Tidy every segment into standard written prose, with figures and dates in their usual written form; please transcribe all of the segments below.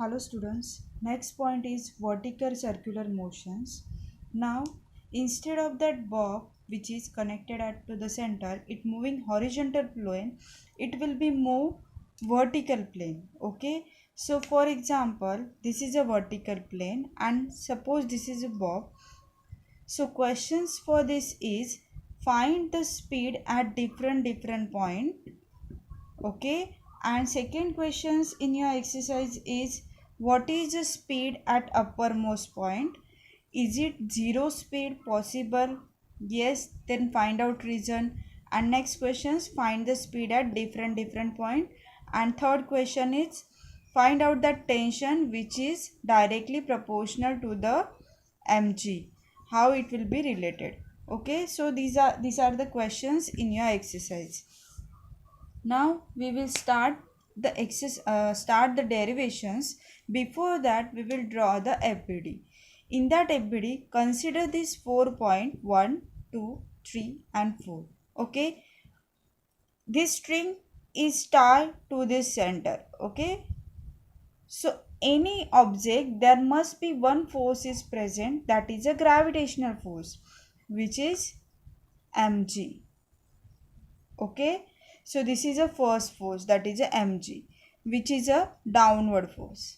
Hello students. Next point is vertical circular motions. Now instead of that bob which is connected at to the center, it moving horizontal plane, it will be move vertical plane. Okay. So for example, this is a vertical plane and suppose this is a bob. So questions for this is find the speed at different point. Okay, and second questions in your exercise is what is the speed at uppermost point? Is it zero speed possible? Yes, then find out reason. And next questions find the speed at different point. And third question is find out the tension which is directly proportional to the mg, how it will be related. Okay, so these are the questions in your exercise. Now we will start the derivations. Before that we will draw the FBD. In that FBD, consider this 4.1, 2, 3 and 4. Okay. This string is tied to this center. Okay. So any object there must be one force is present, that is a gravitational force, which is mg. Okay, so this is a first force, that is a mg, which is a downward force.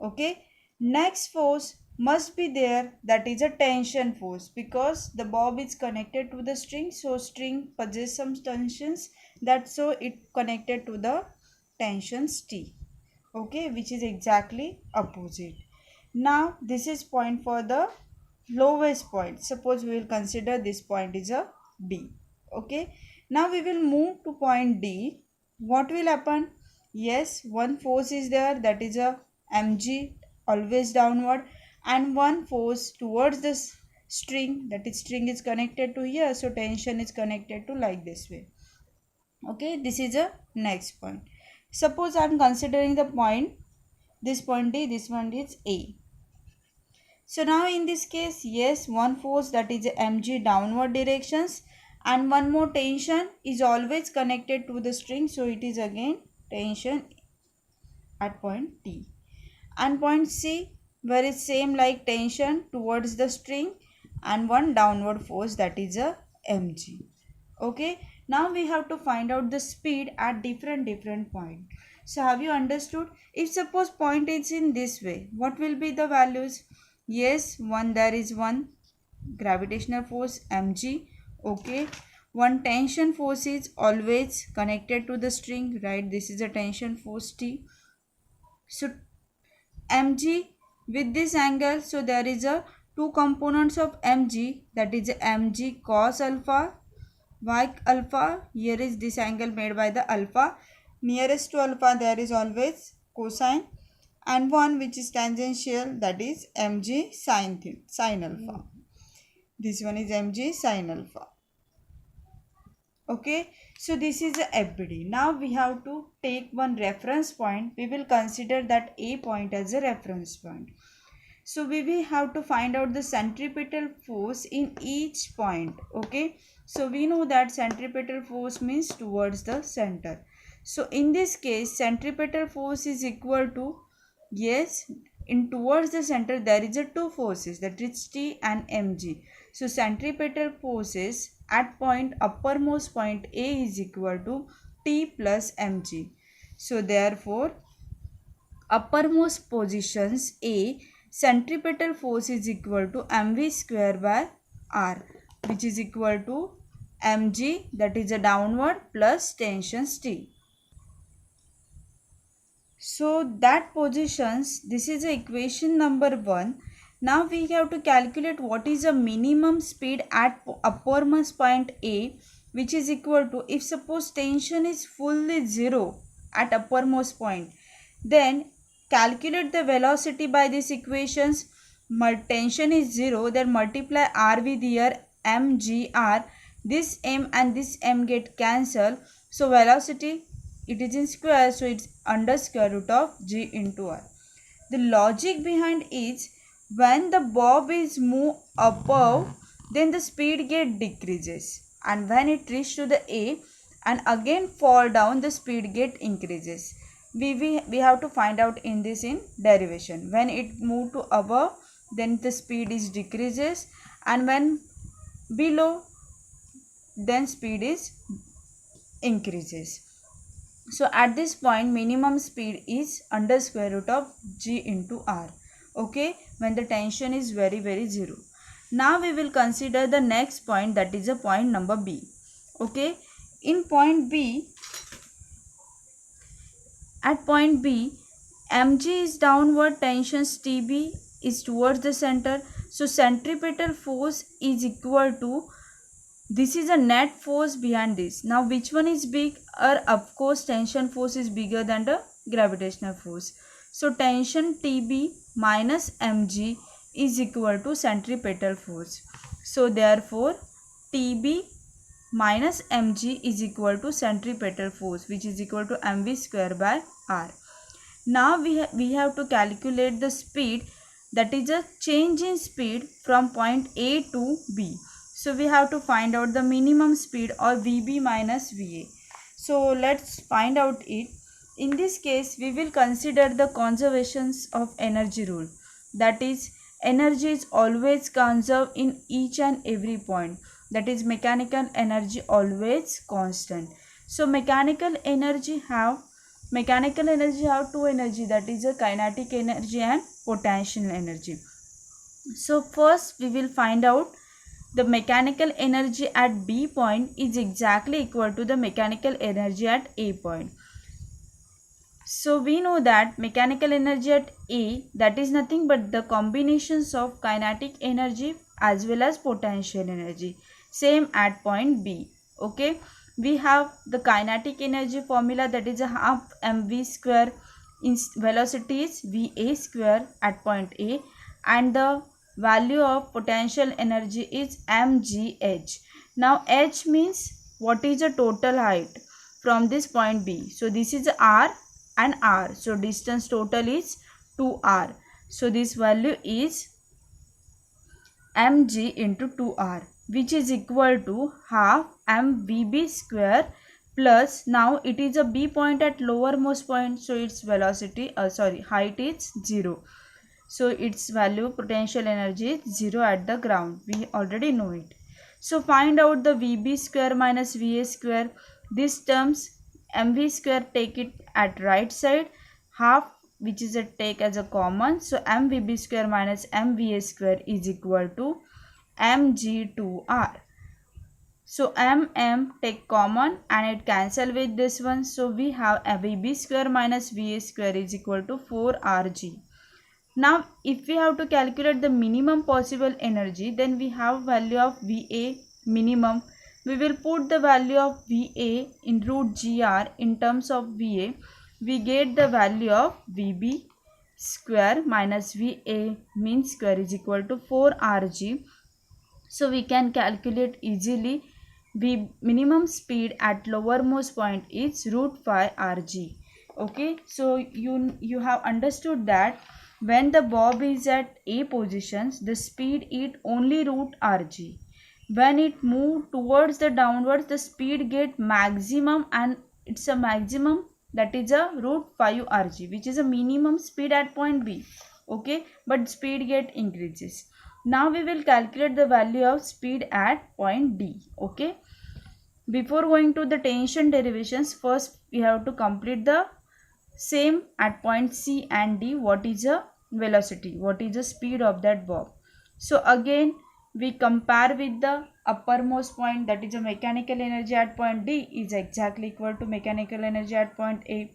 Okay, next force must be there, that is a tension force, because the bob is connected to the string, so string possesses some tensions, that's so it connected to the tensions T. Okay, which is exactly opposite. Now this is point for the lowest point. Suppose we will consider this point is a B. Okay, now we will move to point D. What will happen? Yes, one force is there, that is a mg, always downward, and one force towards this string, that is string is connected to here, so tension is connected to like this way. Okay, this is a next point. Suppose I am considering the point, this point D, this one is A. So now in this case, yes, one force, that is mg downward directions, and one more tension is always connected to the string, so it is again tension at point T. And point C, where is same like tension towards the string and one downward force, that is a mg. Okay, now we have to find out the speed at different point. So have you understood? If suppose point is in this way, what will be the values? Yes, one, there is one gravitational force mg. Okay, one tension force is always connected to the string, right? This is a tension force T. So mg with this angle, so there is a two components of mg, that is mg cos alpha y alpha. Here is this angle made by the alpha, nearest to alpha there is always cosine, and one which is tangential, that is mg sin alpha. This one is mg sin alpha. Okay, so this is the FBD. Now we have to take one reference point. We will consider that A point as a reference point. So we will have to find out the centripetal force in each point. Okay, so we know that centripetal force means towards the center. So in this case, centripetal force is equal to, yes, in towards the center there is a two forces, that is T and mg. So centripetal forces at point uppermost point A is equal to T plus mg. So therefore uppermost positions A, centripetal force is equal to mv square by r, which is equal to mg, that is a downward, plus tensions T. So that positions, this is the equation number 1. Now we have to calculate what is the minimum speed at uppermost point A, which is equal to, if suppose tension is fully 0 at uppermost point, then calculate the velocity by these equations. Tension is 0, then multiply r with here mgr. This m and this m get cancelled, so velocity, it is in square, so it's under square root of g into r. The logic behind is, when the bob is move above, then the speed get decreases, and when it reach to the A and again fall down, the speed get increases. we have to find out in this in derivation. When it move to above, then the speed is decreases, and when below, then speed is increases. So at this point minimum speed is under square root of g into r, okay, when the tension is very zero. Now we will consider the next point, that is a point number b. Okay, in point b, at point b, mg is downward, tensions tb is towards the center, so centripetal force is equal to, this is a net force behind this. Now which one is big? Of course tension force is bigger than the gravitational force. So tension TB minus mg is equal to centripetal force. So therefore TB minus mg is equal to centripetal force, which is equal to mv square by r. Now we have to calculate the speed, that is a change in speed from point A to B. So we have to find out the minimum speed, or Vb minus Va. So let's find out it. In this case, we will consider the conservations of energy rule. That is, energy is always conserved in each and every point. That is, mechanical energy always constant. So mechanical energy have two energy, that is a kinetic energy and potential energy. So first we will find out the mechanical energy at B point is exactly equal to the mechanical energy at A point. So we know that mechanical energy at A, that is nothing but the combinations of kinetic energy as well as potential energy. Same at point B. Okay, we have the kinetic energy formula, that is a half mv square, in velocity is Va square at point A, and the value of potential energy is mgh. Now h means what is the total height from this point B. So this is r and r, so distance total is 2r. So this value is mg into 2r, which is equal to half mvb square plus, now it is a B point at lowermost point, so its velocity height is 0. So its value, potential energy, is 0 at the ground. We already know it. So find out the Vb square minus Va square. These terms, Mv square, take it at right side. Half, which is a take as a common. So Mvb square minus Mva square is equal to Mg2r. So M take common and it cancel with this one. So we have Vb square minus Va square is equal to 4rg. Now if we have to calculate the minimum possible energy, then we have value of Va minimum. We will put the value of Va in root gr in terms of Va. We get the value of Vb square minus Va mean square is equal to 4rg. So we can calculate easily. The minimum speed at lowermost point is root 5 rg. Okay, so you have understood that when the bob is at A positions, the speed is only root rg. When it move towards the downwards, the speed get maximum, and it's a maximum, that is a root 5 rg, which is a minimum speed at point B. Okay, but speed get increases. Now we will calculate the value of speed at point D. Okay, before going to the tension derivations, first we have to complete the same at point C and D. What is the velocity, what is the speed of that bob? So again we compare with the uppermost point, that is a mechanical energy at point D is exactly equal to mechanical energy at point A.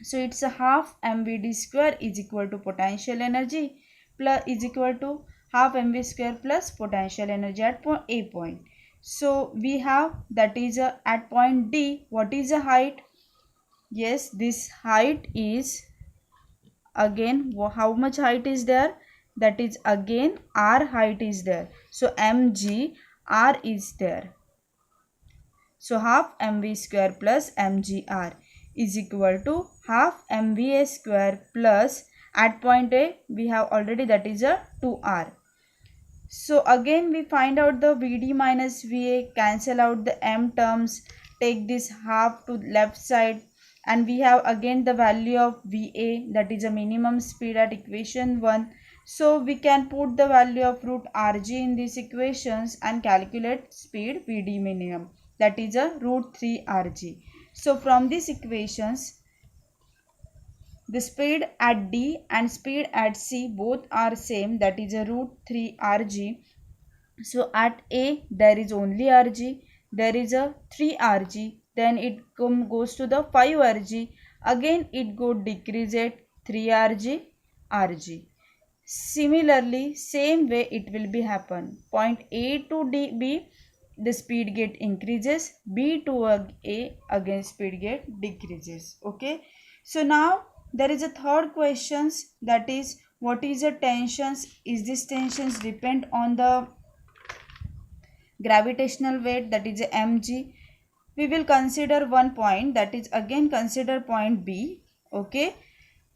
So it's a half mvd square is equal to potential energy plus is equal to half mv square plus potential energy at point A point. So we have, that is at point D, what is the height? Yes, this height is, again how much height is there? That is again r height is there. So mg r is there. So half mv square plus mgr is equal to half mva square plus, at point A we have already, that is a 2r. So again we find out the Vd minus Va, cancel out the m terms, take this half to left side. and we have again the value of VA, that is a minimum speed at equation 1. So we can put the value of root RG in these equations and calculate speed VD minimum, that is a root 3 RG. So from these equations, the speed at D and speed at C both are same, that is a root 3 RG. So at A there is only RG, there is a 3 RG, then it goes to the 5 RG, again it decrease at 3 RG. Similarly, same way it will be happen. Point A to B, the speed get increases, B to A, again speed get decreases. Okay. So now there is a third questions, that is what is the tensions? Is this tensions depend on the gravitational weight, that is mg? We will consider one point, that is again consider point B. Okay.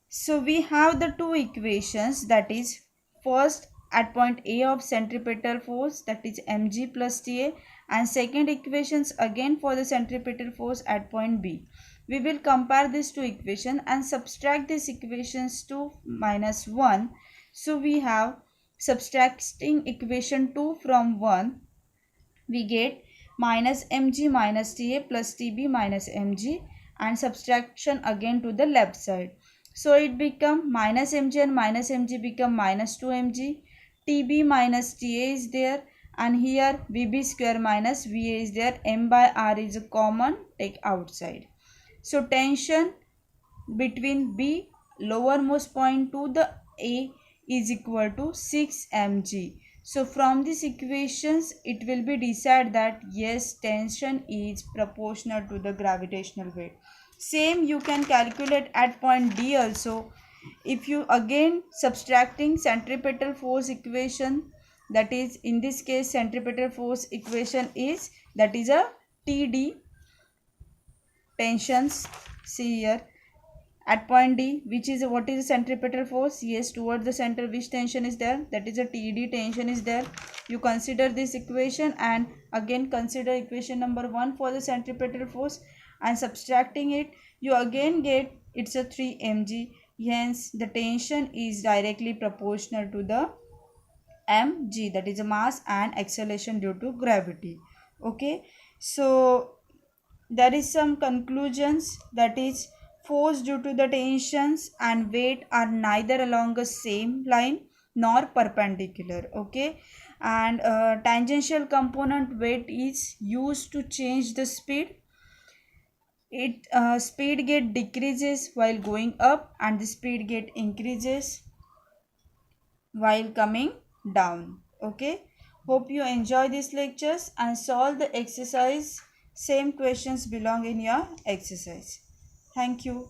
So we have the two equations, that is first at point A of centripetal force, that is mg plus Ta, and second equations again for the centripetal force at point B. We will compare these two equations and subtract these equations to -1. So we have subtracting equation 2 from 1, we get minus mg minus Ta plus Tb minus mg, and subtraction again to the left side. So it become minus mg and minus mg become minus 2 mg. Tb minus Ta is there, and here Vb square minus Va is there. M by R is a common, take outside. So tension between B lowermost point to the A is equal to 6 mg. So from these equations it will be decided that yes, tension is proportional to the gravitational weight. Same you can calculate at point D also. If you again subtracting centripetal force equation, that is in this case centripetal force equation is, that is a TD tensions. See here at point D, which is what is the centripetal force? Yes, towards the center which tension is there? That is a TD tension is there. You consider this equation and again consider equation number 1 for the centripetal force, and subtracting it you again get it's a 3 mg. Hence the tension is directly proportional to the mg, that is a mass and acceleration due to gravity. Okay, so there is some conclusions, that is force due to the tensions and weight are neither along the same line nor perpendicular. Okay, and tangential component weight is used to change the speed. It speed get decreases while going up and the speed get increases while coming down. Okay, hope you enjoy these lectures and solve the exercise. Same questions belong in your exercise. Thank you.